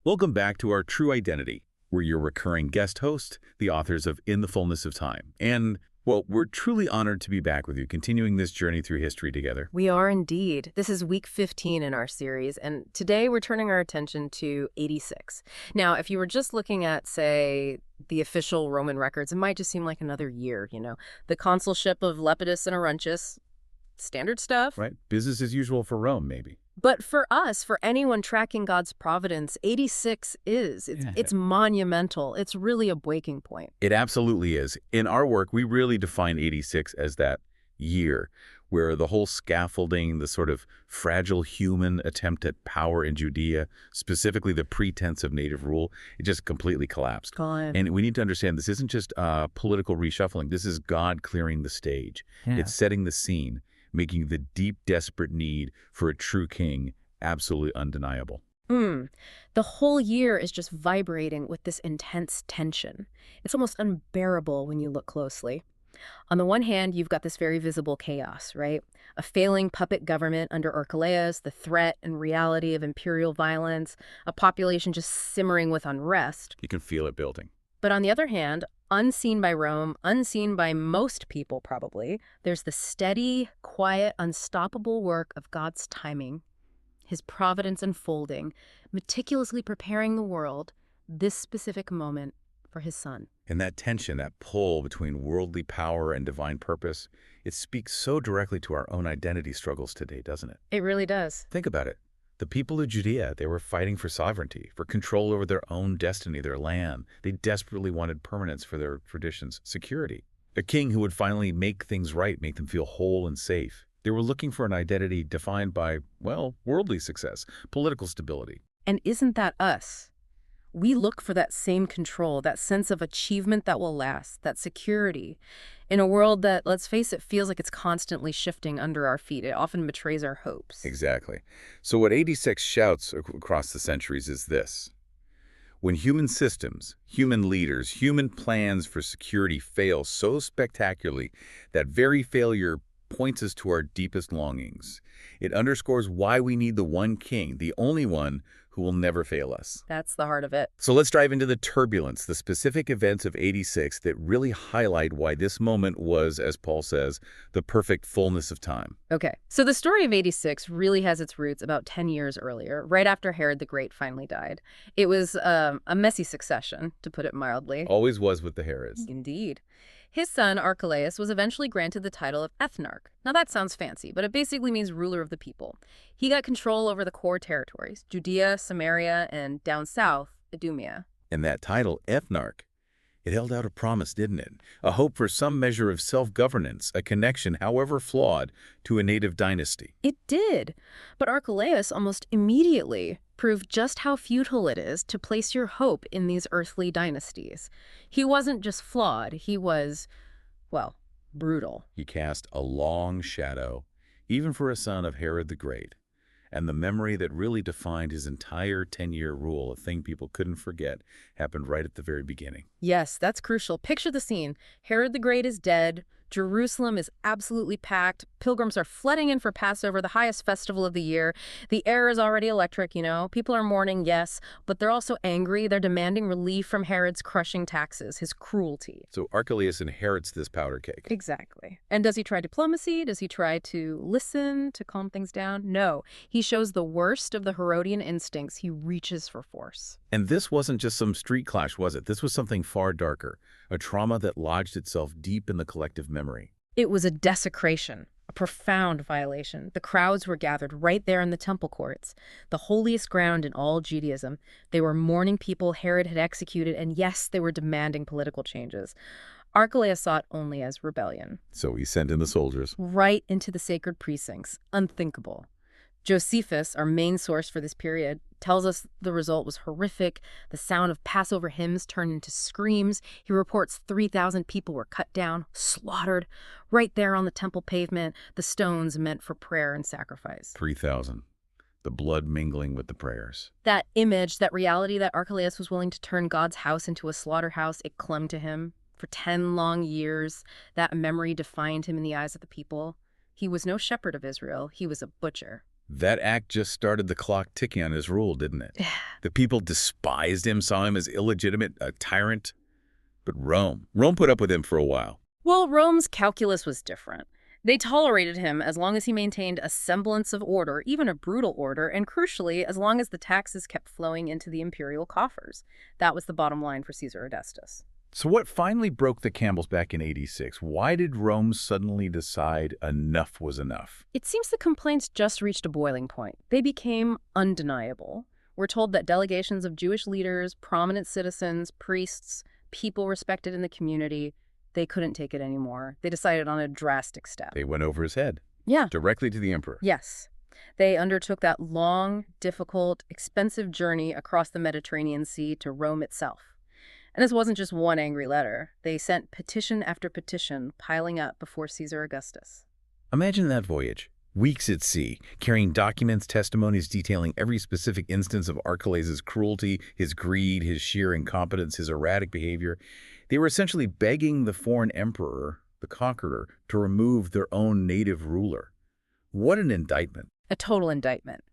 Welcome back to our True Identity. We're your recurring guest host, the authors of In the Fullness of Time. And, well, we're truly honored to be back with you, continuing this journey through history together. We are indeed. This is week 15 in our series, and today we're turning our attention to 86. Now, if you were just looking at, say, the official Roman records, it might just seem like another year, The consulship of Lepidus and Aruntius, standard stuff. Right? Business as usual for Rome, maybe. But for us, for anyone tracking God's providence, 86 it's monumental. It's really a breaking point. It absolutely is. In our work, we really define 86 as that year where the whole scaffolding, the sort of fragile human attempt at power in Judea, specifically the pretense of native rule, it just completely collapsed. God. And we need to understand this isn't just political reshuffling. This is God clearing the stage. Yeah. It's setting the scene, making the deep, desperate need for a true king absolutely undeniable. The whole year is just vibrating with this intense tension. It's almost unbearable when you look closely. On the one hand, you've got this very visible chaos, right? A failing puppet government under Archelaus, the threat and reality of imperial violence, a population just simmering with unrest. You can feel it building. But on the other hand, unseen by Rome, unseen by most people probably, there's the steady, quiet, unstoppable work of God's timing, his providence unfolding, meticulously preparing the world, this specific moment, for his son. And that tension, that pull between worldly power and divine purpose, it speaks so directly to our own identity struggles today, doesn't it? It really does. Think about it. The people of Judea, they were fighting for sovereignty, for control over their own destiny, their land. They desperately wanted permanence for their traditions, security. A king who would finally make things right, make them feel whole and safe. They were looking for an identity defined by, well, worldly success, political stability. And isn't that us? We look for that same control, that sense of achievement that will last, that security, in a world that, let's face it, feels like it's constantly shifting under our feet. It often betrays our hopes. Exactly. So what 86 shouts across the centuries is this. When human systems, human leaders, human plans for security fail so spectacularly that very failure points us to our deepest longings, it underscores why we need the one king, the only one who will never fail us. That's the heart of it. So let's dive into the turbulence, the specific events of 86 that really highlight why this moment was, as Paul says, the perfect fullness of time. Okay, so the story of 86 really has its roots about 10 years earlier, right after Herod the Great finally died. It was a messy succession, to put it mildly. Always was with the Herods. Indeed. His son, Archelaus, was eventually granted the title of ethnarch. Now that sounds fancy, but it basically means ruler of the people. He got control over the core territories, Judea, Samaria, and down south, Idumea. And that title, ethnarch, it held out a promise, didn't it? A hope for some measure of self-governance, a connection, however flawed, to a native dynasty. It did. But Archelaus almost immediately proved just how futile it is to place your hope in these earthly dynasties. He wasn't just flawed, he was, well, brutal. He cast a long shadow, even for a son of Herod the Great. And the memory that really defined his entire 10-year rule, a thing people couldn't forget, happened right at the very beginning. Yes, that's crucial. Picture the scene. Herod the Great is dead. Jerusalem is absolutely packed. Pilgrims are flooding in for Passover, the highest festival of the year. The air is already electric, People are mourning, yes, but they're also angry. They're demanding relief from Herod's crushing taxes, his cruelty. So Archelaus inherits this powder cake. Exactly. And does he try diplomacy? Does he try to listen, to calm things down? No. He shows the worst of the Herodian instincts. He reaches for force. And this wasn't just some street clash, was it? This was something far darker, a trauma that lodged itself deep in the collective memory. It was a desecration, a profound violation. The crowds were gathered right there in the temple courts, the holiest ground in all Judaism. They were mourning people Herod had executed, and yes, they were demanding political changes. Archelaus saw it only as rebellion. So he sent in the soldiers. Right into the sacred precincts. Unthinkable. Josephus, our main source for this period, tells us the result was horrific. The sound of Passover hymns turned into screams. He reports 3,000 people were cut down, slaughtered, right there on the temple pavement, the stones meant for prayer and sacrifice. 3,000. The blood mingling with the prayers. That image, that reality that Archelaus was willing to turn God's house into a slaughterhouse, it clung to him. For 10 long years, that memory defined him in the eyes of the people. He was no shepherd of Israel. He was a butcher. That act just started the clock ticking on his rule, didn't it? The people despised him, saw him as illegitimate, a tyrant. But Rome put up with him for a while. Well, Rome's calculus was different. They tolerated him as long as he maintained a semblance of order, even a brutal order, and crucially, as long as the taxes kept flowing into the imperial coffers. That was the bottom line for Caesar Augustus. So what finally broke the camel's back in 86? Why did Rome suddenly decide enough was enough? It seems the complaints just reached a boiling point. They became undeniable. We're told that delegations of Jewish leaders, prominent citizens, priests, people respected in the community, they couldn't take it anymore. They decided on a drastic step. They went over his head. Yeah. Directly to the emperor. Yes. They undertook that long, difficult, expensive journey across the Mediterranean Sea to Rome itself. And this wasn't just one angry letter. They sent petition after petition piling up before Caesar Augustus. Imagine that voyage. Weeks at sea, carrying documents, testimonies detailing every specific instance of Archelaus' cruelty, his greed, his sheer incompetence, his erratic behavior. They were essentially begging the foreign emperor, the conqueror, to remove their own native ruler. What an indictment. A total indictment.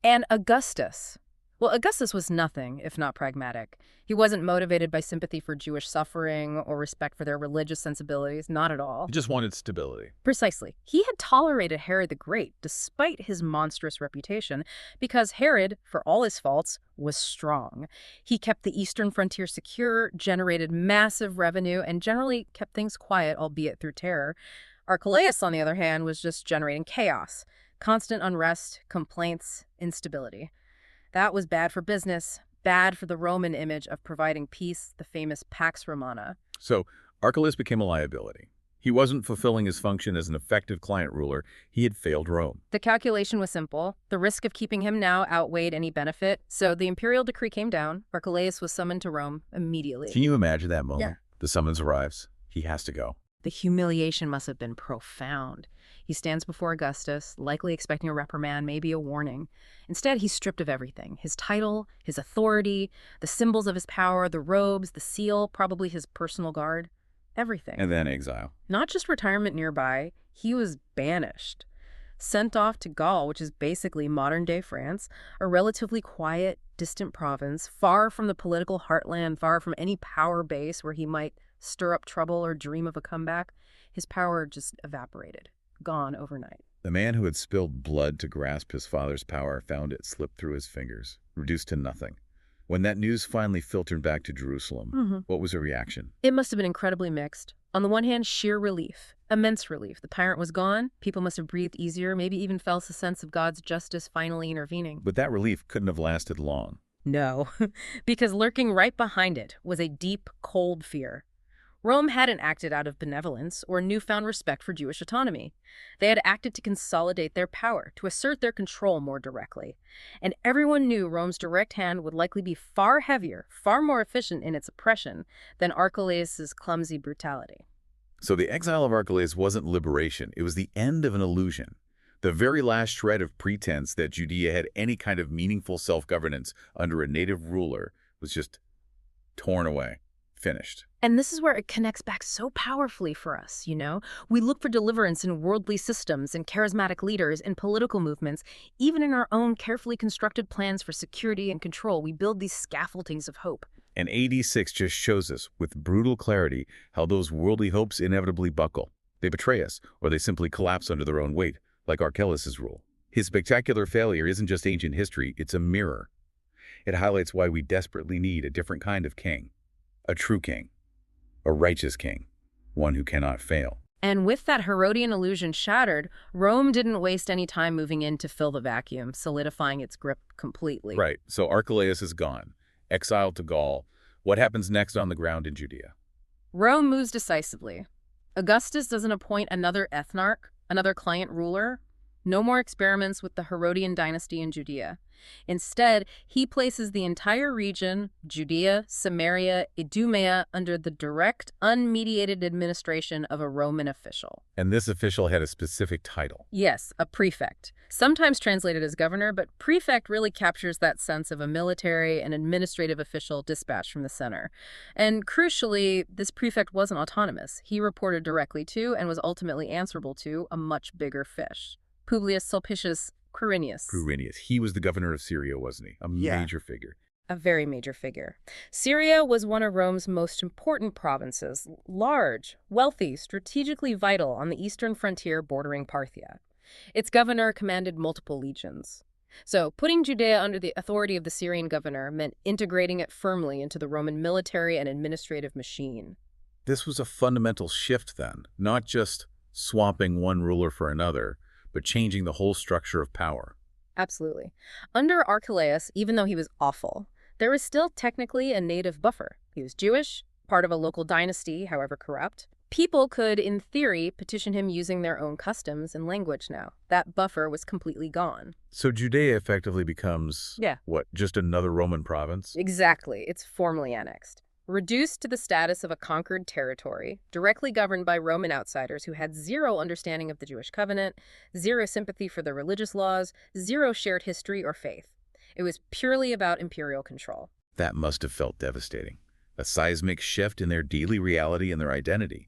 And Augustus was nothing if not pragmatic. He wasn't motivated by sympathy for Jewish suffering or respect for their religious sensibilities, not at all. He just wanted stability. Precisely. He had tolerated Herod the Great, despite his monstrous reputation, because Herod, for all his faults, was strong. He kept the eastern frontier secure, generated massive revenue, and generally kept things quiet, albeit through terror. Archelaus, on the other hand, was just generating chaos, constant unrest, complaints, instability. That was bad for business, bad for the Roman image of providing peace, the famous Pax Romana. So Archelaus became a liability. He wasn't fulfilling his function as an effective client ruler. He had failed Rome. The calculation was simple. The risk of keeping him now outweighed any benefit, so the imperial decree came down. Archelaus was summoned to Rome immediately. Can you imagine that moment? Yeah. The summons arrives. He has to go. The humiliation must have been profound. He stands before Augustus, likely expecting a reprimand, maybe a warning. Instead, he's stripped of everything. His title, his authority, the symbols of his power, the robes, the seal, probably his personal guard. Everything. And then exile. Not just retirement nearby, he was banished. Sent off to Gaul, which is basically modern-day France, a relatively quiet, distant province, far from the political heartland, far from any power base where he might stir up trouble or dream of a comeback. His power just evaporated, gone overnight. The man who had spilled blood to grasp his father's power found it slip through his fingers, reduced to nothing. When that news finally filtered back to Jerusalem, what was the reaction? It must have been incredibly mixed. On the one hand, sheer relief, immense relief. The tyrant was gone. People must have breathed easier, maybe even felt a sense of God's justice finally intervening. But that relief couldn't have lasted long. No, because lurking right behind it was a deep, cold fear. Rome hadn't acted out of benevolence or newfound respect for Jewish autonomy. They had acted to consolidate their power, to assert their control more directly. And everyone knew Rome's direct hand would likely be far heavier, far more efficient in its oppression than Archelaus' clumsy brutality. So the exile of Archelaus wasn't liberation. It was the end of an illusion. The very last shred of pretense that Judea had any kind of meaningful self-governance under a native ruler was just torn away, finished. And this is where it connects back so powerfully for us, you know? We look for deliverance in worldly systems, in charismatic leaders, in political movements. Even in our own carefully constructed plans for security and control, we build these scaffoldings of hope. And AD 6 just shows us, with brutal clarity, how those worldly hopes inevitably buckle. They betray us, or they simply collapse under their own weight, like Archelaus' rule. His spectacular failure isn't just ancient history, it's a mirror. It highlights why we desperately need a different kind of king. A true king. A righteous king. One who cannot fail. And with that Herodian illusion shattered, Rome didn't waste any time moving in to fill the vacuum, solidifying its grip completely. Right. So Archelaus is gone. Exiled to Gaul. What happens next on the ground in Judea? Rome moves decisively. Augustus doesn't appoint another ethnarch, another client ruler. No more experiments with the Herodian dynasty in Judea. Instead, he places the entire region, Judea, Samaria, Idumea, under the direct, unmediated administration of a Roman official. And this official had a specific title. Yes, a prefect. Sometimes translated as governor, but prefect really captures that sense of a military and administrative official dispatched from the center. And crucially, this prefect wasn't autonomous. He reported directly to, and was ultimately answerable to, a much bigger fish. Publius Sulpicius Quirinius. Quirinius. He was the governor of Syria, wasn't he? A major figure. A very major figure. Syria was one of Rome's most important provinces, large, wealthy, strategically vital on the eastern frontier bordering Parthia. Its governor commanded multiple legions. So, putting Judea under the authority of the Syrian governor meant integrating it firmly into the Roman military and administrative machine. This was a fundamental shift then, not just swapping one ruler for another, but changing the whole structure of power. Absolutely. Under Archelaus, even though he was awful, there was still technically a native buffer. He was Jewish, part of a local dynasty, however corrupt. People could, in theory, petition him using their own customs and language now. That buffer was completely gone. So Judea effectively becomes, what, just another Roman province? Exactly. It's formally annexed. Reduced to the status of a conquered territory, directly governed by Roman outsiders who had zero understanding of the Jewish covenant, zero sympathy for the religious laws, zero shared history or faith. It was purely about imperial control. That must have felt devastating. A seismic shift in their daily reality and their identity.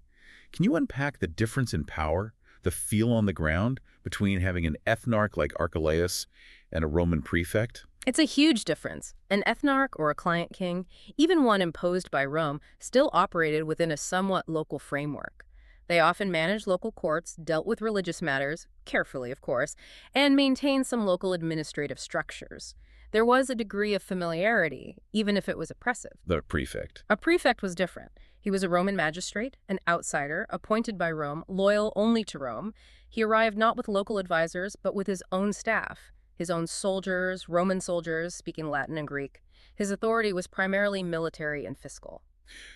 Can you unpack the difference in power, the feel on the ground, between having an ethnarch like Archelaus and a Roman prefect? It's a huge difference. An ethnarch or a client king, even one imposed by Rome, still operated within a somewhat local framework. They often managed local courts, dealt with religious matters, carefully of course, and maintained some local administrative structures. There was a degree of familiarity, even if it was oppressive. The prefect. A prefect was different. He was a Roman magistrate, an outsider, appointed by Rome, loyal only to Rome. He arrived not with local advisors, but with his own staff. His own soldiers, Roman soldiers, speaking Latin and Greek. His authority was primarily military and fiscal.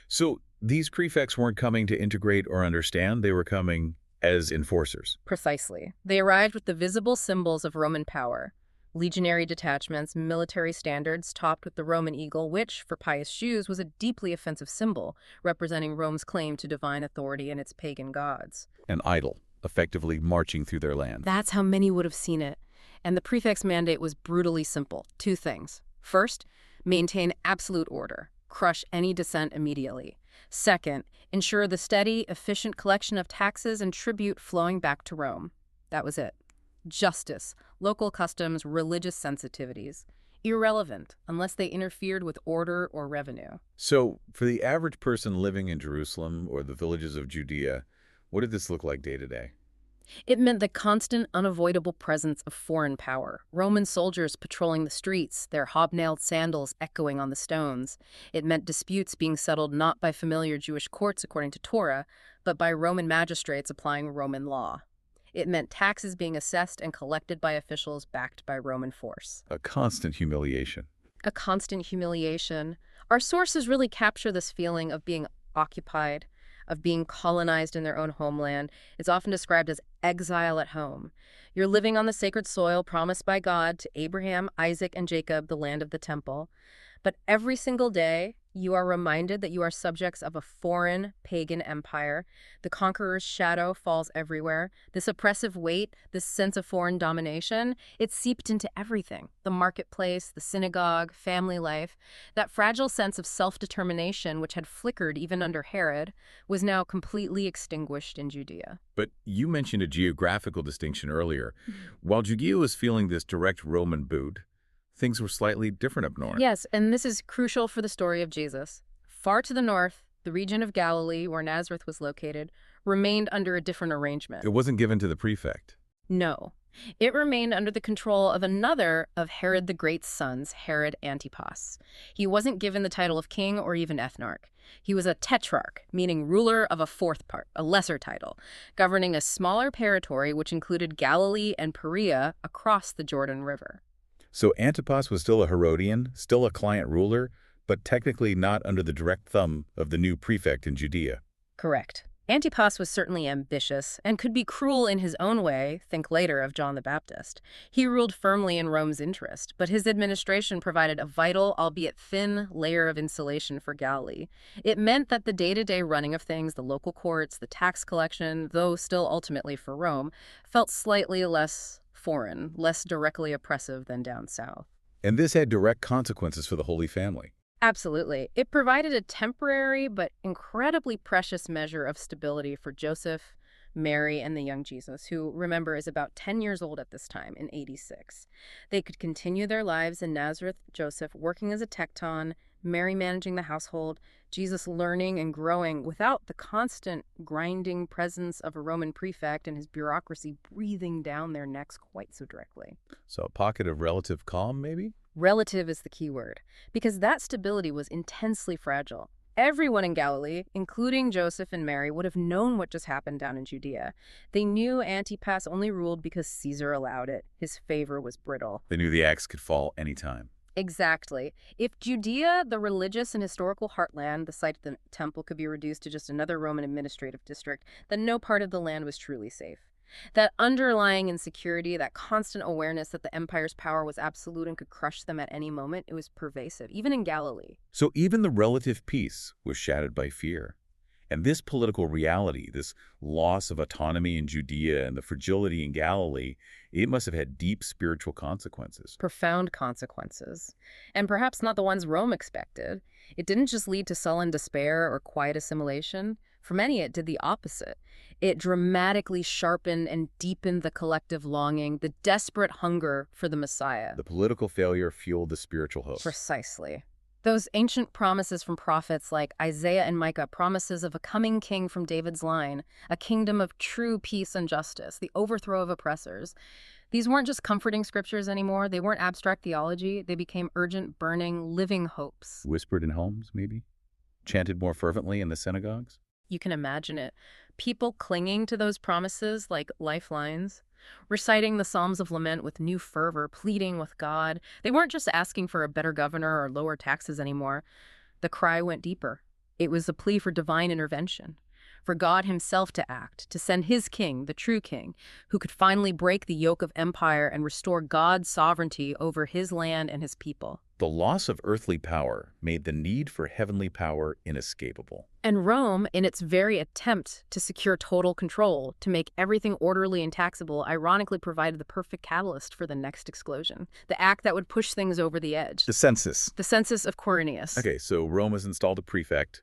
So these prefects weren't coming to integrate or understand, they were coming as enforcers. Precisely. They arrived with the visible symbols of Roman power. Legionary detachments, military standards topped with the Roman eagle, which, for pious Jews, was a deeply offensive symbol, representing Rome's claim to divine authority and its pagan gods. An idol, effectively marching through their land. That's how many would have seen it. And the prefect's mandate was brutally simple. Two things. First, maintain absolute order. Crush any dissent immediately. Second, ensure the steady, efficient collection of taxes and tribute flowing back to Rome. That was it. Justice, local customs, religious sensitivities. Irrelevant, unless they interfered with order or revenue. So, for the average person living in Jerusalem or the villages of Judea, what did this look like day to day? It meant the constant, unavoidable presence of foreign power. Roman soldiers patrolling the streets, their hobnailed sandals echoing on the stones. It meant disputes being settled not by familiar Jewish courts according to Torah, but by Roman magistrates applying Roman law. It meant taxes being assessed and collected by officials backed by Roman force. A constant humiliation. A constant humiliation. Our sources really capture this feeling of being occupied, of being colonized in their own homeland. It's often described as exile at home. You're living on the sacred soil promised by God to Abraham, Isaac, and Jacob, the land of the temple. But every single day, you are reminded that you are subjects of a foreign, pagan empire. The conqueror's shadow falls everywhere. This oppressive weight, this sense of foreign domination, it seeped into everything. The marketplace, the synagogue, family life. That fragile sense of self-determination, which had flickered even under Herod, was now completely extinguished in Judea. But you mentioned a geographical distinction earlier. While Judea was feeling this direct Roman boot, things were slightly different up north. Yes, and this is crucial for the story of Jesus. Far to the north, the region of Galilee, where Nazareth was located, remained under a different arrangement. It wasn't given to the prefect. No. It remained under the control of another of Herod the Great's sons, Herod Antipas. He wasn't given the title of king or even ethnarch. He was a tetrarch, meaning ruler of a fourth part, a lesser title, governing a smaller territory which included Galilee and Perea across the Jordan River. So Antipas was still a Herodian, still a client ruler, but technically not under the direct thumb of the new prefect in Judea. Correct. Antipas was certainly ambitious and could be cruel in his own way, think later of John the Baptist. He ruled firmly in Rome's interest, but his administration provided a vital, albeit thin, layer of insulation for Galilee. It meant that the day-to-day running of things, the local courts, the tax collection, though still ultimately for Rome, felt slightly less foreign, less directly oppressive than down south. And this had direct consequences for the Holy Family. Absolutely. It provided a temporary but incredibly precious measure of stability for Joseph, Mary and the young Jesus, who, remember, is about 10 years old at this time in 86. They could continue their lives in Nazareth, Joseph working as a tecton, Mary managing the household, Jesus learning and growing without the constant grinding presence of a Roman prefect and his bureaucracy breathing down their necks quite so directly. So a pocket of relative calm, maybe? Relative is the key word, because that stability was intensely fragile. Everyone in Galilee, including Joseph and Mary, would have known what just happened down in Judea. They knew Antipas only ruled because Caesar allowed it. His favor was brittle. They knew the axe could fall anytime. Exactly. If Judea, the religious and historical heartland, the site of the temple, could be reduced to just another Roman administrative district, then no part of the land was truly safe. That underlying insecurity, that constant awareness that the empire's power was absolute and could crush them at any moment, it was pervasive, even in Galilee. So even the relative peace was shattered by fear. And this political reality, this loss of autonomy in Judea and the fragility in Galilee, it must have had deep spiritual consequences. Profound consequences. And perhaps not the ones Rome expected. It didn't just lead to sullen despair or quiet assimilation. For many, it did the opposite. It dramatically sharpened and deepened the collective longing, the desperate hunger for the Messiah. The political failure fueled the spiritual hope. Precisely. Those ancient promises from prophets like Isaiah and Micah, promises of a coming king from David's line, a kingdom of true peace and justice, the overthrow of oppressors. These weren't just comforting scriptures anymore. They weren't abstract theology. They became urgent, burning, living hopes. Whispered in homes, maybe? Chanted more fervently in the synagogues? You can imagine it. People clinging to those promises like lifelines, reciting the Psalms of Lament with new fervor, pleading with God. They weren't just asking for a better governor or lower taxes anymore. The cry went deeper. It was a plea for divine intervention, for God himself to act, to send his king, the true king, who could finally break the yoke of empire and restore God's sovereignty over his land and his people. The loss of earthly power made the need for heavenly power inescapable. And Rome, in its very attempt to secure total control, to make everything orderly and taxable, ironically provided the perfect catalyst for the next explosion, the act that would push things over the edge. The census. The census of Quirinius. Okay, so Rome has installed a prefect.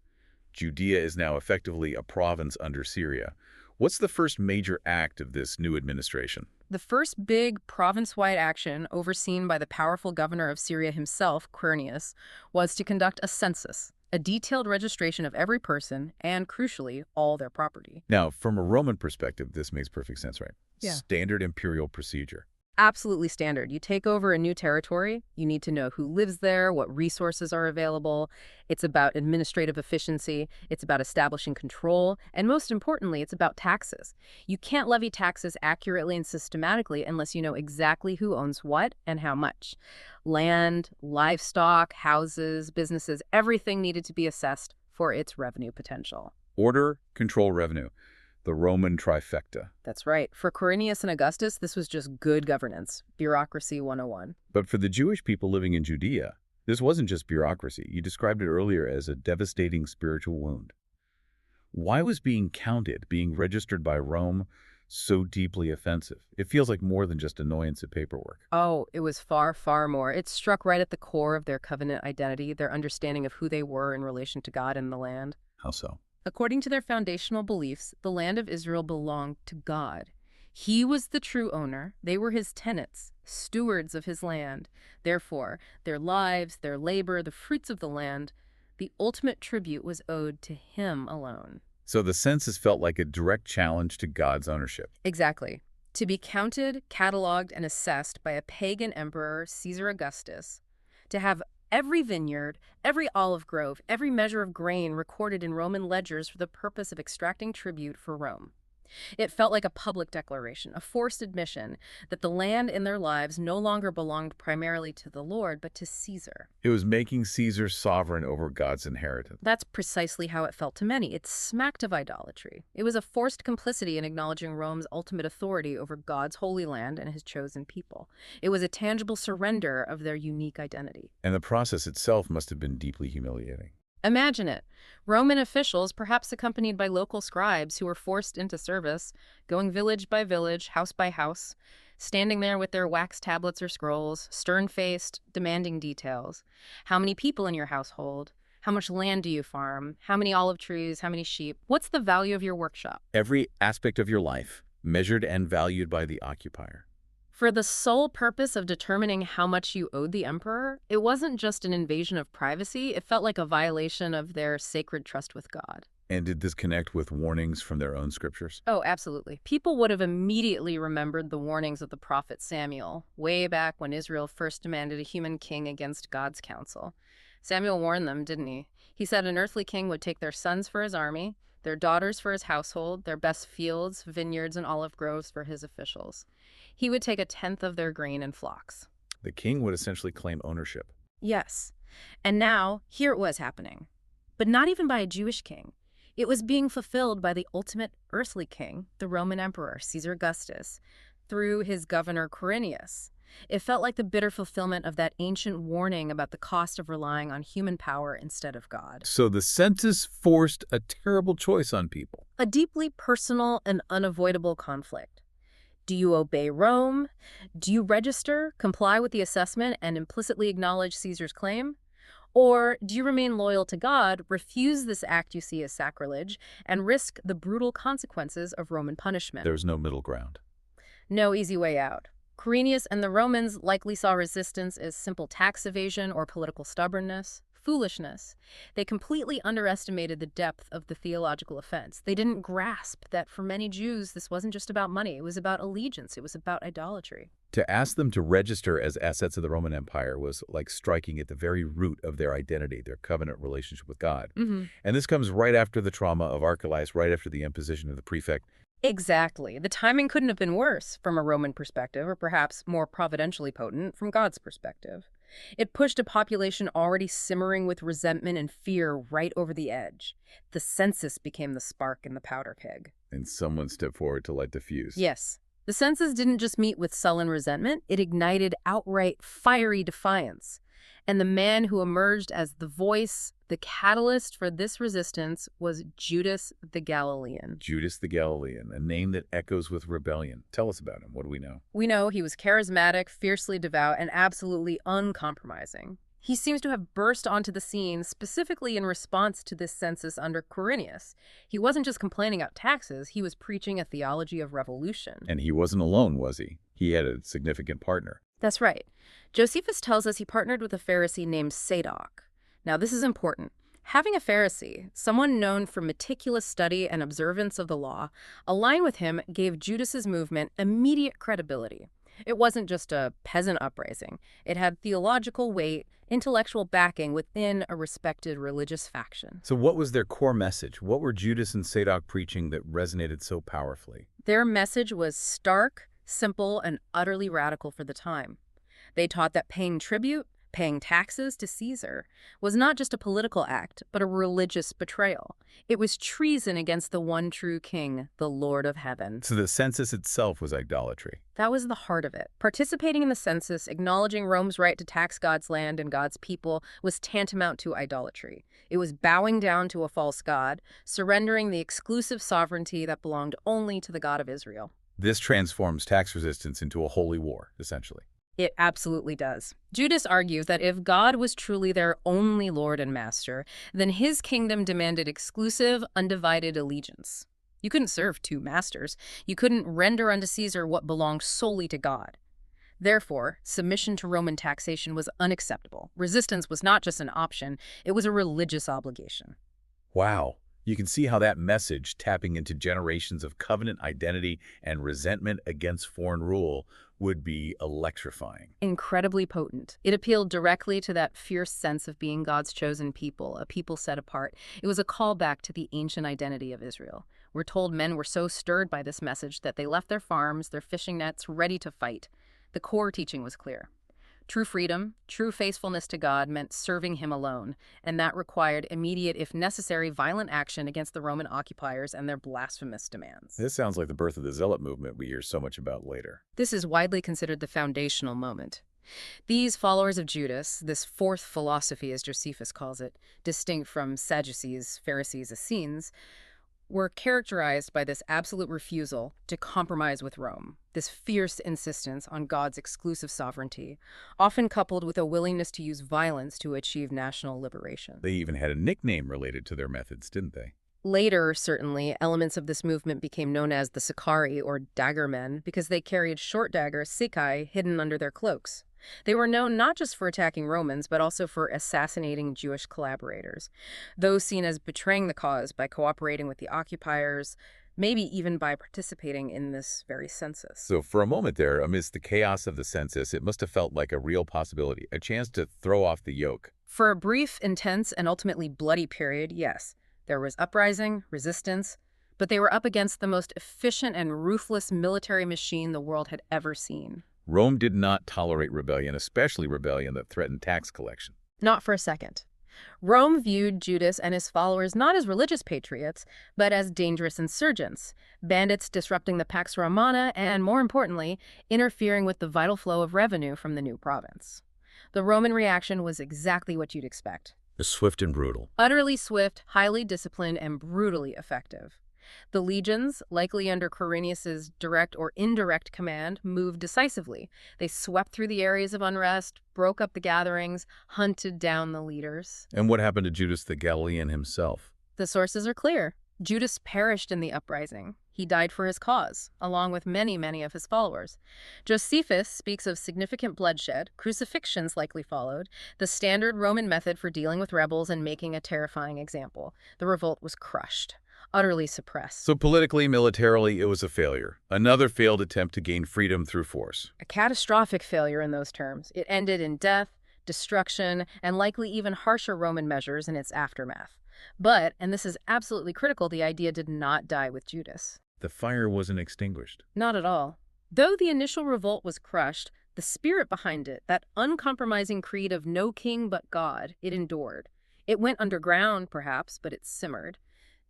Judea is now effectively a province under Syria. What's the first major act of this new administration? The first big province-wide action, overseen by the powerful governor of Syria himself, Quirinius, was to conduct a census, a detailed registration of every person and, crucially, all their property. Now, from a Roman perspective, this makes perfect sense, right? Yeah. Standard imperial procedure. Absolutely standard. You take over a new territory, you need to know who lives there, what resources are available. It's about administrative efficiency, it's about establishing control, and most importantly, it's about taxes. You can't levy taxes accurately and systematically unless you know exactly who owns what and how much. Land, livestock, houses, businesses, everything needed to be assessed for its revenue potential. Order, control, revenue. The Roman trifecta. That's right. For Quirinius and Augustus, this was just good governance, bureaucracy 101. But for the Jewish people living in Judea, this wasn't just bureaucracy. You described it earlier as a devastating spiritual wound. Why was being counted, being registered by Rome, so deeply offensive? It feels like more than just annoyance at paperwork. Oh, it was far, far more. It struck right at the core of their covenant identity, their understanding of who they were in relation to God and the land. How so? According to their foundational beliefs, the land of Israel belonged to God. He was the true owner. They were his tenants, stewards of his land. Therefore, their lives, their labor, the fruits of the land, the ultimate tribute was owed to him alone. So the census felt like a direct challenge to God's ownership. Exactly. To be counted, cataloged, and assessed by a pagan emperor, Caesar Augustus, to have every vineyard, every olive grove, every measure of grain recorded in Roman ledgers for the purpose of extracting tribute for Rome. It felt like a public declaration, a forced admission that the land in their lives no longer belonged primarily to the Lord, but to Caesar. It was making Caesar sovereign over God's inheritance. That's precisely how it felt to many. It smacked of idolatry. It was a forced complicity in acknowledging Rome's ultimate authority over God's holy land and his chosen people. It was a tangible surrender of their unique identity. And the process itself must have been deeply humiliating. Imagine it. Roman officials, perhaps accompanied by local scribes who were forced into service, going village by village, house by house, standing there with their wax tablets or scrolls, stern-faced, demanding details. How many people in your household? How much land do you farm? How many olive trees? How many sheep? What's the value of your workshop? Every aspect of your life, measured and valued by the occupier. For the sole purpose of determining how much you owed the emperor, it wasn't just an invasion of privacy, it felt like a violation of their sacred trust with God. And did this connect with warnings from their own scriptures? Oh, absolutely. People would have immediately remembered the warnings of the prophet Samuel, way back when Israel first demanded a human king against God's counsel. Samuel warned them, didn't he? He said an earthly king would take their sons for his army, their daughters for his household, their best fields, vineyards, and olive groves for his officials. He would take a tenth of their grain and flocks. The king would essentially claim ownership. Yes. And now, here it was happening. But not even by a Jewish king. It was being fulfilled by the ultimate earthly king, the Roman emperor, Caesar Augustus, through his governor Quirinius. It felt like the bitter fulfillment of that ancient warning about the cost of relying on human power instead of God. So the census forced a terrible choice on people. A deeply personal and unavoidable conflict. Do you obey Rome? Do you register, comply with the assessment, and implicitly acknowledge Caesar's claim? Or do you remain loyal to God, refuse this act you see as sacrilege, and risk the brutal consequences of Roman punishment? There's no middle ground. No easy way out. Quirinius and the Romans likely saw resistance as simple tax evasion or political stubbornness, foolishness. They completely underestimated the depth of the theological offense. They didn't grasp that for many Jews, this wasn't just about money. It was about allegiance. It was about idolatry. To ask them to register as assets of the Roman Empire was like striking at the very root of their identity, their covenant relationship with God. And this comes right after the trauma of Archelaus, right after the imposition of the prefect. Exactly. The timing couldn't have been worse from a Roman perspective, or perhaps more providentially potent from God's perspective. It pushed a population already simmering with resentment and fear right over the edge. The census became the spark in the powder keg. And someone stepped forward to light the fuse. Yes. The census didn't just meet with sullen resentment, it ignited outright fiery defiance. And the man who emerged as the voice, the catalyst for this resistance was Judas the Galilean. Judas the Galilean, a name that echoes with rebellion. Tell us about him. What do we know? We know he was charismatic, fiercely devout, and absolutely uncompromising. He seems to have burst onto the scene specifically in response to this census under Quirinius. He wasn't just complaining about taxes, he was preaching a theology of revolution. And he wasn't alone, was he? He had a significant partner. That's right. Josephus tells us he partnered with a Pharisee named Zadok. Now, this is important. Having a Pharisee, someone known for meticulous study and observance of the law, aligned with him gave Judas's movement immediate credibility. It wasn't just a peasant uprising. It had theological weight, intellectual backing within a respected religious faction. So what was their core message? What were Judas and Zadok preaching that resonated so powerfully? Their message was stark, simple, and utterly radical for the time. They taught that paying tribute, paying taxes to Caesar, was not just a political act, but a religious betrayal. It was treason against the one true king, the Lord of heaven. So the census itself was idolatry. That was the heart of it. Participating in the census, acknowledging Rome's right to tax God's land and God's people, was tantamount to idolatry. It was bowing down to a false god, surrendering the exclusive sovereignty that belonged only to the God of Israel. This transforms tax resistance into a holy war, essentially. It absolutely does. Judas argues that if God was truly their only Lord and Master, then his kingdom demanded exclusive, undivided allegiance. You couldn't serve two masters. You couldn't render unto Caesar what belonged solely to God. Therefore, submission to Roman taxation was unacceptable. Resistance was not just an option, it was a religious obligation. Wow. You can see how that message, tapping into generations of covenant identity and resentment against foreign rule, would be electrifying. Incredibly potent. It appealed directly to that fierce sense of being God's chosen people, a people set apart. It was a callback to the ancient identity of Israel. We're told men were so stirred by this message that they left their farms, their fishing nets, ready to fight. The core teaching was clear. True freedom, true faithfulness to God meant serving him alone, and that required immediate, if necessary, violent action against the Roman occupiers and their blasphemous demands. This sounds like the birth of the Zealot movement we hear so much about later. This is widely considered the foundational moment. These followers of Judas, this fourth philosophy as Josephus calls it, distinct from Sadducees, Pharisees, Essenes, were characterized by this absolute refusal to compromise with Rome, this fierce insistence on God's exclusive sovereignty, often coupled with a willingness to use violence to achieve national liberation. They even had a nickname related to their methods, didn't they? Later, certainly, elements of this movement became known as the Sicarii, or daggermen, because they carried short daggers, sicae, hidden under their cloaks. They were known not just for attacking Romans, but also for assassinating Jewish collaborators, those seen as betraying the cause by cooperating with the occupiers, maybe even by participating in this very census. So for a moment there, amidst the chaos of the census, it must have felt like a real possibility, a chance to throw off the yoke. For a brief, intense, and ultimately bloody period, yes, there was uprising, resistance, but they were up against the most efficient and ruthless military machine the world had ever seen. Rome did not tolerate rebellion, especially rebellion that threatened tax collection. Not for a second. Rome viewed Judas and his followers not as religious patriots, but as dangerous insurgents, bandits disrupting the Pax Romana and, more importantly, interfering with the vital flow of revenue from the new province. The Roman reaction was exactly what you'd expect. Swift and brutal. Utterly swift, highly disciplined, and brutally effective. The legions, likely under Quirinius's direct or indirect command, moved decisively. They swept through the areas of unrest, broke up the gatherings, hunted down the leaders. And what happened to Judas the Galilean himself? The sources are clear. Judas perished in the uprising. He died for his cause, along with many, many of his followers. Josephus speaks of significant bloodshed. Crucifixions likely followed, the standard Roman method for dealing with rebels and making a terrifying example. The revolt was crushed, utterly suppressed. So politically, militarily, it was a failure. Another failed attempt to gain freedom through force. A catastrophic failure in those terms. It ended in death, destruction, and likely even harsher Roman measures in its aftermath. But, and this is absolutely critical, the idea did not die with Judas. The fire wasn't extinguished. Not at all. Though the initial revolt was crushed, the spirit behind it, that uncompromising creed of no king but God, it endured. It went underground, perhaps, but it simmered.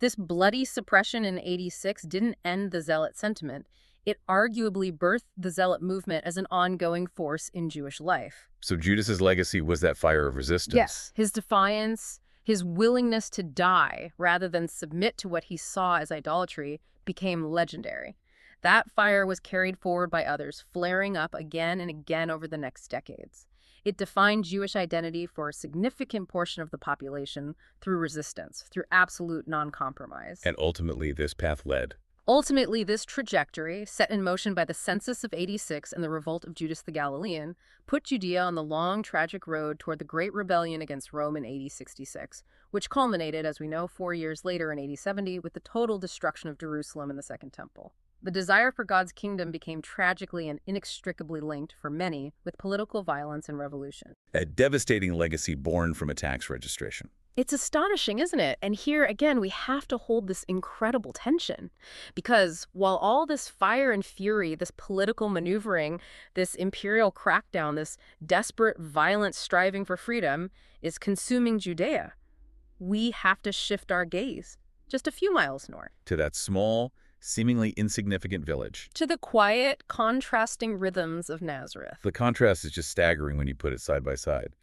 This bloody suppression in 86 didn't end the zealot sentiment. It arguably birthed the zealot movement as an ongoing force in Jewish life. So Judas's legacy was that fire of resistance. Yes, his defiance, his willingness to die rather than submit to what he saw as idolatry became legendary. That fire was carried forward by others, flaring up again and again over the next decades. It defined Jewish identity for a significant portion of the population through resistance, through absolute non-compromise. And ultimately, this path led. Ultimately, this trajectory, set in motion by the census of 86 and the revolt of Judas the Galilean, put Judea on the long, tragic road toward the Great Rebellion against Rome in AD 66, which culminated, as we know, 4 years later in AD 70 with the total destruction of Jerusalem and the Second Temple. The desire for God's kingdom became tragically and inextricably linked, for many, with political violence and revolution. A devastating legacy born from a tax registration. It's astonishing, isn't it? And here, again, we have to hold this incredible tension. Because while all this fire and fury, this political maneuvering, this imperial crackdown, this desperate, violent striving for freedom is consuming Judea, we have to shift our gaze just a few miles north. To that small, seemingly insignificant village. To the quiet, contrasting rhythms of Nazareth. The contrast is just staggering when you put it side by side.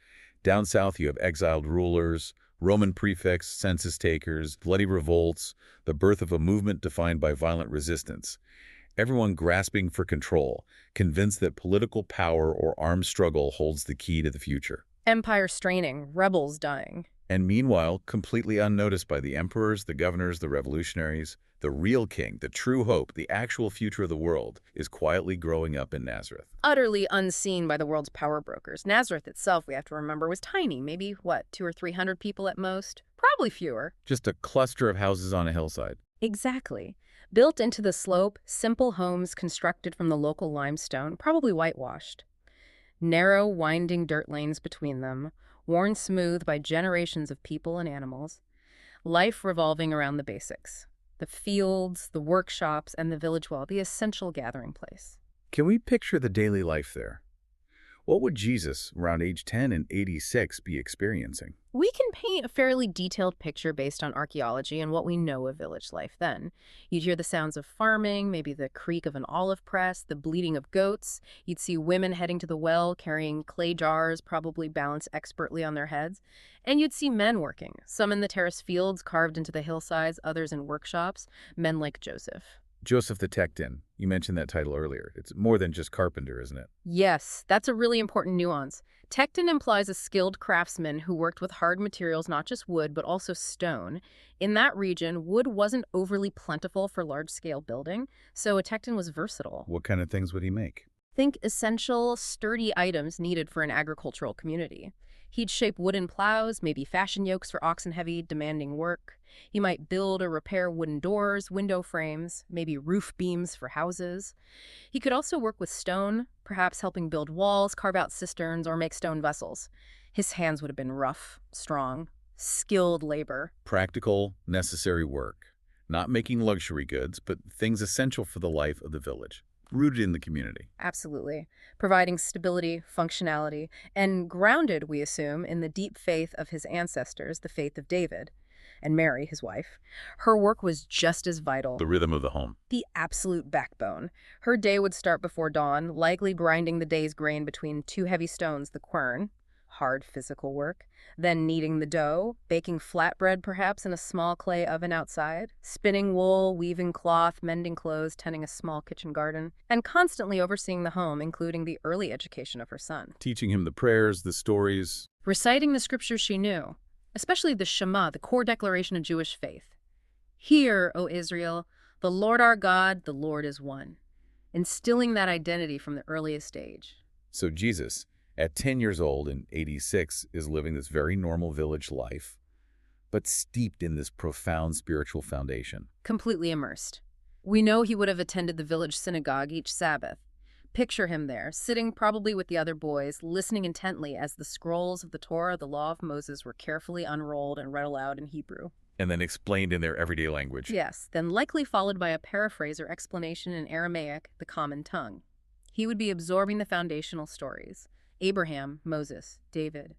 Down south, you have exiled rulers, Roman prefects, census takers, bloody revolts, the birth of a movement defined by violent resistance. Everyone grasping for control, convinced that political power or armed struggle holds the key to the future. Empire straining, rebels dying. And meanwhile, completely unnoticed by the emperors, the governors, the revolutionaries, the real king, the true hope, the actual future of the world, is quietly growing up in Nazareth. Utterly unseen by the world's power brokers. Nazareth itself, we have to remember, was tiny. Maybe, 200 or 300 people at most? Probably fewer. Just a cluster of houses on a hillside. Exactly. Built into the slope, simple homes constructed from the local limestone, probably whitewashed. Narrow, winding dirt lanes between them, worn smooth by generations of people and animals. Life revolving around the basics. The fields, the workshops, and the village well, the essential gathering place. Can we picture the daily life there? What would Jesus, around age 10 and 86, be experiencing? We can paint a fairly detailed picture based on archaeology and what we know of village life then. You'd hear the sounds of farming, maybe the creak of an olive press, the bleating of goats. You'd see women heading to the well, carrying clay jars, probably balanced expertly on their heads. And you'd see men working, some in the terrace fields carved into the hillsides, others in workshops, men like Joseph. Joseph the Tecton. You mentioned that title earlier. It's more than just carpenter, isn't it? Yes, that's a really important nuance. Tecton implies a skilled craftsman who worked with hard materials, not just wood, but also stone. In that region, wood wasn't overly plentiful for large-scale building, so a Tecton was versatile. What kind of things would he make? Think essential, sturdy items needed for an agricultural community. He'd shape wooden plows, maybe fashion yokes for oxen-heavy, demanding work. He might build or repair wooden doors, window frames, maybe roof beams for houses. He could also work with stone, perhaps helping build walls, carve out cisterns, or make stone vessels. His hands would have been rough, strong, skilled labor. Practical, necessary work. Not making luxury goods, but things essential for the life of the village, rooted in the community. Absolutely. Providing stability, functionality, and grounded, we assume, in the deep faith of his ancestors, the faith of David. And Mary, his wife. Her work was just as vital. The rhythm of the home. The absolute backbone. Her day would start before dawn, likely grinding the day's grain between two heavy stones, the quern, hard physical work, then kneading the dough, baking flatbread perhaps in a small clay oven outside, spinning wool, weaving cloth, mending clothes, tending a small kitchen garden, and constantly overseeing the home, including the early education of her son. Teaching him the prayers, the stories. Reciting the scriptures she knew, especially the Shema, the core declaration of Jewish faith. Hear, O Israel, the Lord our God, the Lord is one. Instilling that identity from the earliest age. So Jesus, at 10 years old and 86, is living this very normal village life, but steeped in this profound spiritual foundation. Completely immersed. We know he would have attended the village synagogue each Sabbath. Picture him there, sitting probably with the other boys, listening intently as the scrolls of the Torah, the law of Moses, were carefully unrolled and read aloud in Hebrew. And then explained in their everyday language. Yes, then likely followed by a paraphrase or explanation in Aramaic, the common tongue. He would be absorbing the foundational stories. Abraham, Moses, David.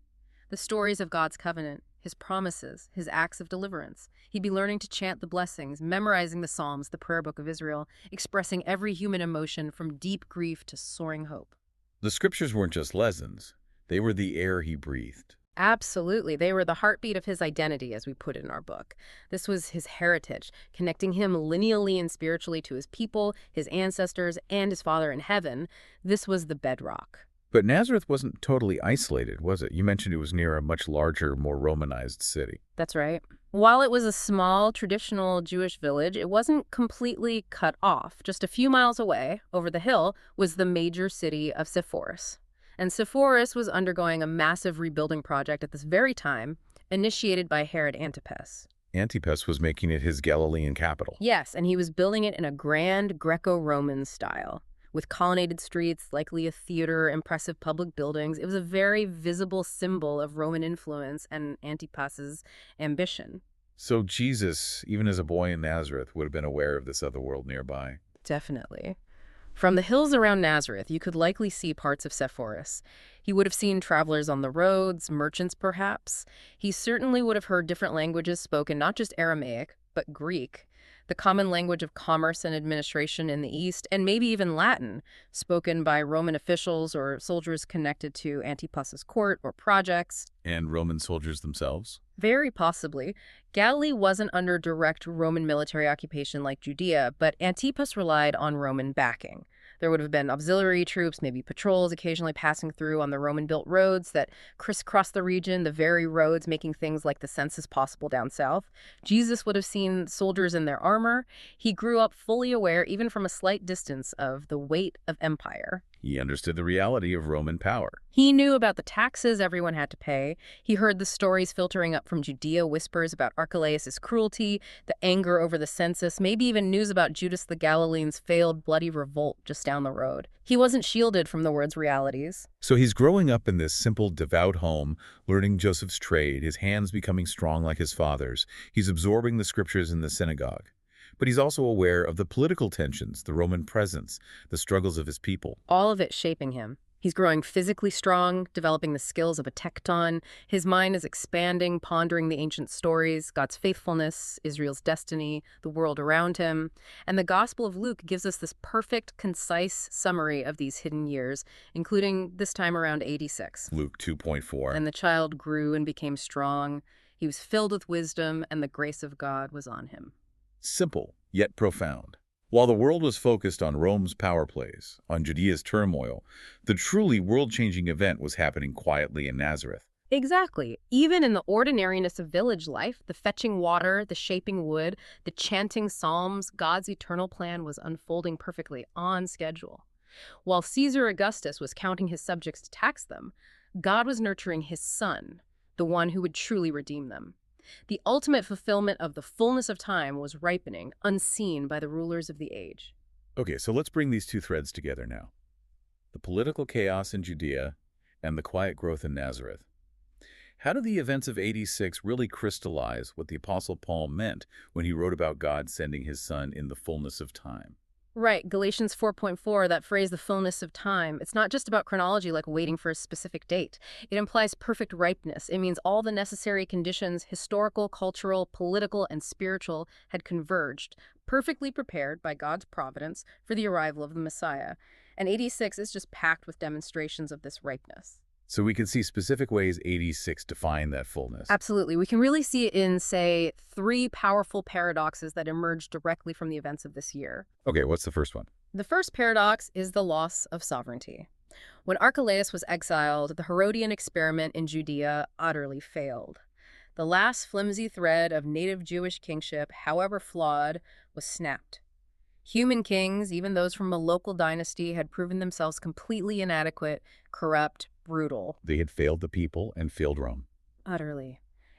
The stories of God's covenant, his promises, his acts of deliverance. He'd be learning to chant the blessings, memorizing the Psalms, the prayer book of Israel, expressing every human emotion from deep grief to soaring hope. The scriptures weren't just lessons. They were the air he breathed. Absolutely. They were the heartbeat of his identity, as we put it in our book. This was his heritage, connecting him lineally and spiritually to his people, his ancestors, and his Father in heaven. This was the bedrock. But Nazareth wasn't totally isolated, was it? You mentioned it was near a much larger, more Romanized city. That's right. While it was a small, traditional Jewish village, it wasn't completely cut off. Just a few miles away, over the hill, was the major city of Sepphoris. And Sepphoris was undergoing a massive rebuilding project at this very time, initiated by Herod Antipas. Antipas was making it his Galilean capital. Yes, and he was building it in a grand Greco-Roman style, with colonnaded streets, likely a theater, impressive public buildings. It was a very visible symbol of Roman influence and Antipas's ambition. So Jesus, even as a boy in Nazareth, would have been aware of this other world nearby. Definitely. From the hills around Nazareth, you could likely see parts of Sepphoris. He would have seen travelers on the roads, merchants perhaps. He certainly would have heard different languages spoken, not just Aramaic, but Greek, the common language of commerce and administration in the East, and maybe even Latin, spoken by Roman officials or soldiers connected to Antipas's court or projects. And Roman soldiers themselves? Very possibly. Galilee wasn't under direct Roman military occupation like Judea, but Antipas relied on Roman backing. There would have been auxiliary troops, maybe patrols occasionally passing through on the Roman-built roads that crisscrossed the region, the very roads making things like the census possible down south. Jesus would have seen soldiers in their armor. He grew up fully aware, even from a slight distance, of the weight of empire. He understood the reality of Roman power. He knew about the taxes everyone had to pay. He heard the stories filtering up from Judea, whispers about Archelaus's cruelty, the anger over the census, maybe even news about Judas the Galilean's failed bloody revolt just down the road. He wasn't shielded from the word's realities. So he's growing up in this simple, devout home, learning Joseph's trade, his hands becoming strong like his father's. He's absorbing the scriptures in the synagogue. But he's also aware of the political tensions, the Roman presence, the struggles of his people. All of it shaping him. He's growing physically strong, developing the skills of a tecton. His mind is expanding, pondering the ancient stories, God's faithfulness, Israel's destiny, the world around him. And the Gospel of Luke gives us this perfect, concise summary of these hidden years, including this time around 86. Luke 2.4. And the child grew and became strong. He was filled with wisdom, and the grace of God was on him. Simple, yet profound. While the world was focused on Rome's power plays, on Judea's turmoil, the truly world-changing event was happening quietly in Nazareth. Exactly. Even in the ordinariness of village life, the fetching water, the shaping wood, the chanting psalms, God's eternal plan was unfolding perfectly on schedule. While Caesar Augustus was counting his subjects to tax them, God was nurturing his son, the one who would truly redeem them. The ultimate fulfillment of the fullness of time was ripening, unseen by the rulers of the age. Okay, so let's bring these two threads together now. The political chaos in Judea and the quiet growth in Nazareth. How do the events of 86 really crystallize what the Apostle Paul meant when he wrote about God sending his son in the fullness of time? Right, Galatians 4.4, that phrase, the fullness of time, it's not just about chronology like waiting for a specific date. It implies perfect ripeness. It means all the necessary conditions, historical, cultural, political, and spiritual, had converged, perfectly prepared by God's providence for the arrival of the Messiah. And 86 is just packed with demonstrations of this ripeness. So we can see specific ways 86 define that fullness. Absolutely. We can really see it in, say, 3 powerful paradoxes that emerge directly from the events of this year. Okay, what's the first one? The first paradox is the loss of sovereignty. When Archelaus was exiled, the Herodian experiment in Judea utterly failed. The last flimsy thread of native Jewish kingship, however flawed, was snapped. Human kings, even those from a local dynasty, had proven themselves completely inadequate, corrupt, brutal. They had failed the people and failed Rome. Utterly.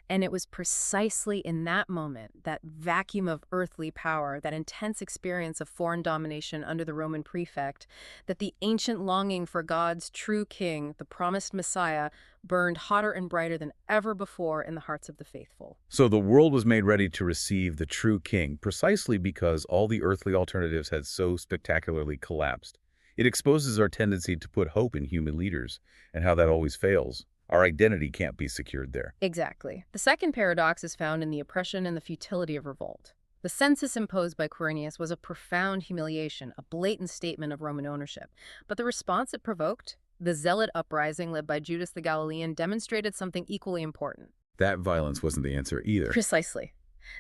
And it was precisely in that moment, that vacuum of earthly power, that intense experience of foreign domination under the Roman prefect, that the ancient longing for God's true king, the promised Messiah, burned hotter and brighter than ever before in the hearts of the faithful. So the world was made ready to receive the true king precisely because all the earthly alternatives had so spectacularly collapsed. It exposes our tendency to put hope in human leaders and how that always fails. Our identity can't be secured there. Exactly. The second paradox is found in the oppression and the futility of revolt. The census imposed by Quirinius was a profound humiliation, a blatant statement of Roman ownership. But the response it provoked, the zealot uprising led by Judas the Galilean, demonstrated something equally important. That violence wasn't the answer either. Precisely.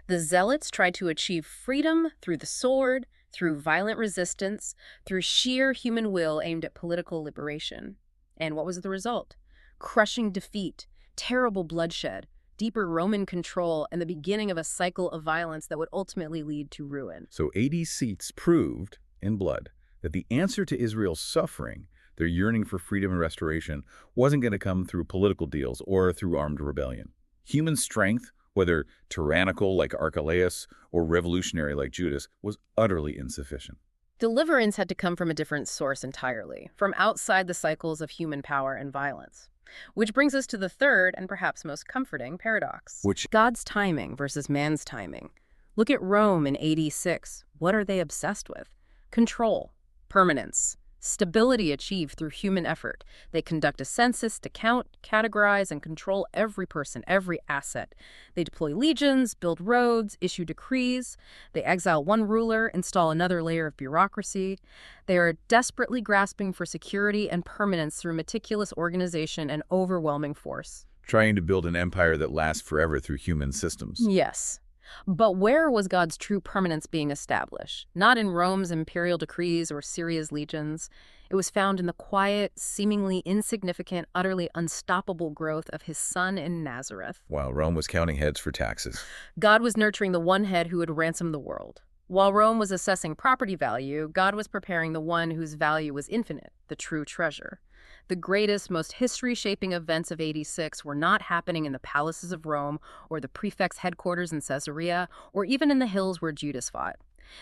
The zealots tried to achieve freedom through the sword, through violent resistance, through sheer human will aimed at political liberation. And what was the result? Crushing defeat, terrible bloodshed, deeper Roman control, and the beginning of a cycle of violence that would ultimately lead to ruin. So 80 seats proved, in blood, that the answer to Israel's suffering, their yearning for freedom and restoration, wasn't going to come through political deals or through armed rebellion. Human strength, whether tyrannical like Archelaus or revolutionary like Judas, was utterly insufficient. Deliverance had to come from a different source entirely, from outside the cycles of human power and violence. Which brings us to the third and perhaps most comforting paradox. Which? God's timing versus man's timing. Look at Rome in AD 6. What are they obsessed with? Control, permanence, stability achieved through human effort. They conduct a census to count, categorize, and control every person, every asset. They deploy legions, build roads, issue decrees. They exile one ruler, install another layer of bureaucracy. They are desperately grasping for security and permanence through meticulous organization and overwhelming force. Trying to build an empire that lasts forever through human systems. Yes. But where was God's true permanence being established? Not in Rome's imperial decrees or Syria's legions. It was found in the quiet, seemingly insignificant, utterly unstoppable growth of his son in Nazareth. While Rome was counting heads for taxes. God was nurturing the one head who would ransom the world. While Rome was assessing property value, God was preparing the one whose value was infinite, the true treasure. The greatest, most history-shaping events of 86 were not happening in the palaces of Rome or the prefect's headquarters in Caesarea or even in the hills where Judas fought.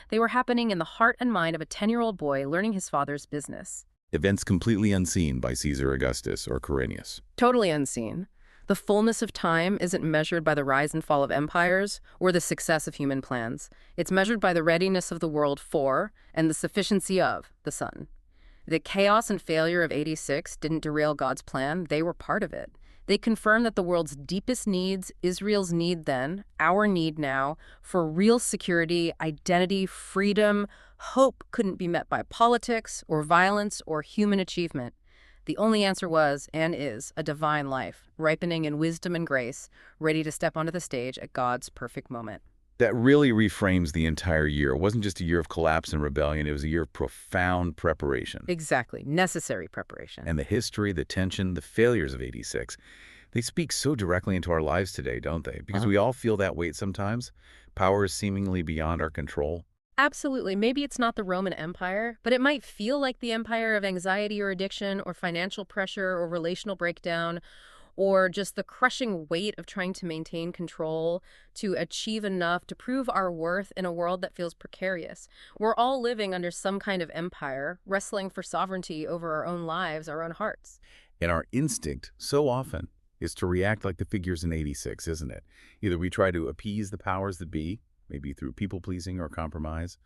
They were happening in the heart and mind of a 10-year-old boy learning his father's business. Events completely unseen by Caesar Augustus or Quirinius. Totally unseen. The fullness of time isn't measured by the rise and fall of empires or the success of human plans. It's measured by the readiness of the world for and the sufficiency of the Son. The chaos and failure of 86 didn't derail God's plan. They were part of it. They confirmed that the world's deepest needs, Israel's need then, our need now, for real security, identity, freedom, hope couldn't be met by politics or violence or human achievement. The only answer was, and is, a divine life, ripening in wisdom and grace, ready to step onto the stage at God's perfect moment. That really reframes the entire year. It wasn't just a year of collapse and rebellion. It was a year of profound preparation. Exactly. Necessary preparation. And the history, the tension, the failures of 86, they speak so directly into our lives today, don't they? Because we all feel that weight sometimes. Power is seemingly beyond our control. Absolutely. Maybe it's not the Roman Empire, but it might feel like the empire of anxiety or addiction or financial pressure or relational breakdown, or just the crushing weight of trying to maintain control, to achieve enough, to prove our worth in a world that feels precarious. We're all living under some kind of empire, wrestling for sovereignty over our own lives, our own hearts. And our instinct, so often, is to react like the figures in 86, isn't it? Either we try to appease the powers that be, maybe through people-pleasing or compromise,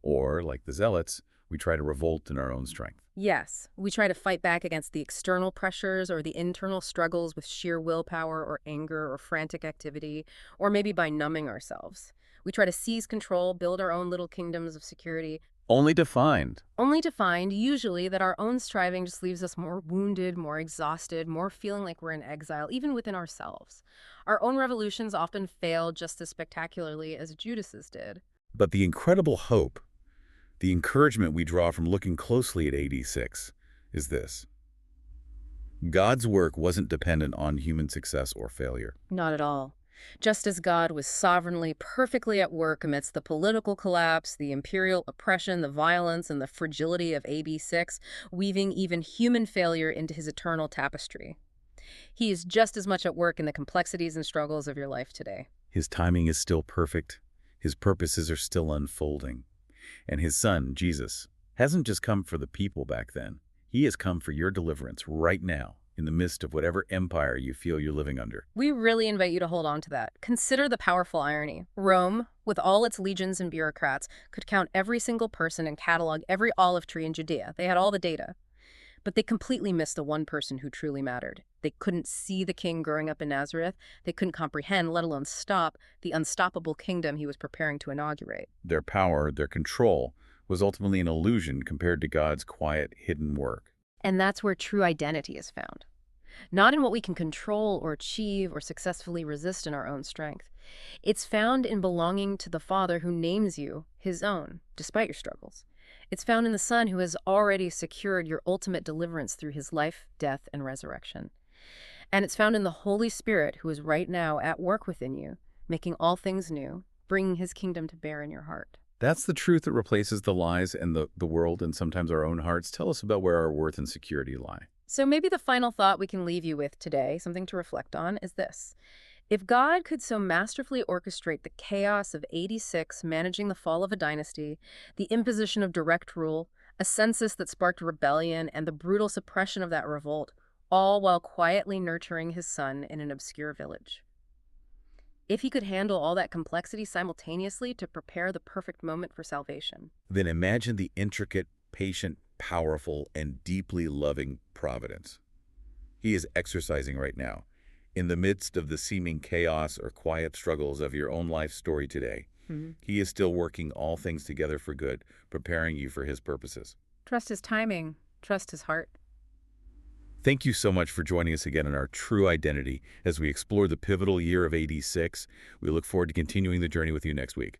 or, like the Zealots, we try to revolt in our own strength. Yes, we try to fight back against the external pressures or the internal struggles with sheer willpower or anger or frantic activity, or maybe by numbing ourselves. We try to seize control, build our own little kingdoms of security, Only to find only to find, usually, that our own striving just leaves us more wounded, more exhausted, more feeling like we're in exile, even within ourselves. Our own revolutions often fail just as spectacularly as Judas's did. But the incredible hope, the encouragement we draw from looking closely at 86 is this. God's work wasn't dependent on human success or failure. Not at all. Just as God was sovereignly, perfectly at work amidst the political collapse, the imperial oppression, the violence, and the fragility of AB6, weaving even human failure into his eternal tapestry. He is just as much at work in the complexities and struggles of your life today. His timing is still perfect. His purposes are still unfolding. And his son, Jesus, hasn't just come for the people back then. He has come for your deliverance right now, in the midst of whatever empire you feel you're living under. We really invite you to hold on to that. Consider the powerful irony. Rome, with all its legions and bureaucrats, could count every single person and catalog every olive tree in Judea. They had all the data. But they completely missed the one person who truly mattered. They couldn't see the king growing up in Nazareth. They couldn't comprehend, let alone stop, the unstoppable kingdom he was preparing to inaugurate. Their power, their control, was ultimately an illusion compared to God's quiet, hidden work. And that's where true identity is found. Not in what we can control or achieve or successfully resist in our own strength. It's found in belonging to the Father who names you his own, despite your struggles. It's found in the Son who has already secured your ultimate deliverance through his life, death, and resurrection. And it's found in the Holy Spirit who is right now at work within you, making all things new, bringing his kingdom to bear in your heart. That's the truth that replaces the lies and the world and sometimes our own hearts. Tell us about where our worth and security lie. So maybe the final thought we can leave you with today, something to reflect on, is this. If God could so masterfully orchestrate the chaos of 86, managing the fall of a dynasty, the imposition of direct rule, a census that sparked rebellion, and the brutal suppression of that revolt, all while quietly nurturing his son in an obscure village. If he could handle all that complexity simultaneously to prepare the perfect moment for salvation. Then imagine the intricate, patient, powerful, and deeply loving providence he is exercising right now, in the midst of the seeming chaos or quiet struggles of your own life story today. He is still working all things together for good, preparing you for his purposes. Trust his timing. Trust his heart. Thank you so much for joining us again in our true identity as we explore the pivotal year of 86. We look forward to continuing the journey with you next week.